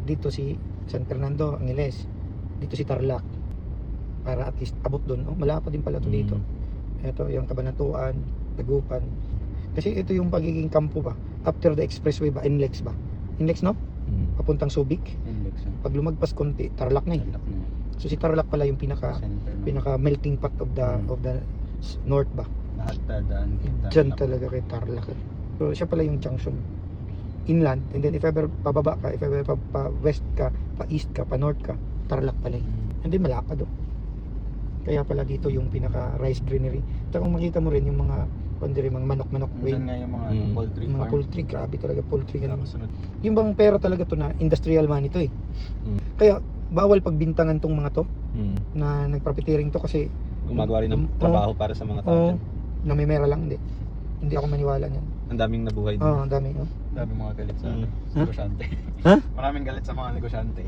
dito si San Fernando, Angeles. Dito si Tarlac. Para at least abot doon. Oh, malapad din pala to dito. Ito yung Cabanatuan, Dagupan. Kasi ito yung pagiging kampo ba. After the expressway ba, NLEX ba? NLEX no? Papuntang Subic. Pag lumagpas konti, Tarlac na eh. So si Tarlac pala yung pinaka melting pot of the north ba. Lahat dadaan kita. Diyan talaga kay Tarlac. So siya pala yung junction inland, and then if ever pababa ka, if ever pa west ka, pa east ka, pa north ka, Tarlac pala eh. And then malapad oh. Kaya pala dito yung pinaka rice granary. At kung makita mo rin yung mga mga manok-manok way. Diyan nga yung mga poultry Mga farm. poultry, grabe talaga poultry ganun. Sunod. Yung bang pera talaga to na industrial money to eh. Kaya bawal pagbintangan tong mga to na nagprofiteering to kasi Gumagawa rin ng trabaho para sa mga tao. namimera lang hindi ako maniwala niyan. Ang daming nabuhay din. Ang dami Dami mga galit sa Ha? negosyante. Ha? Maraming galit sa mga negosyante.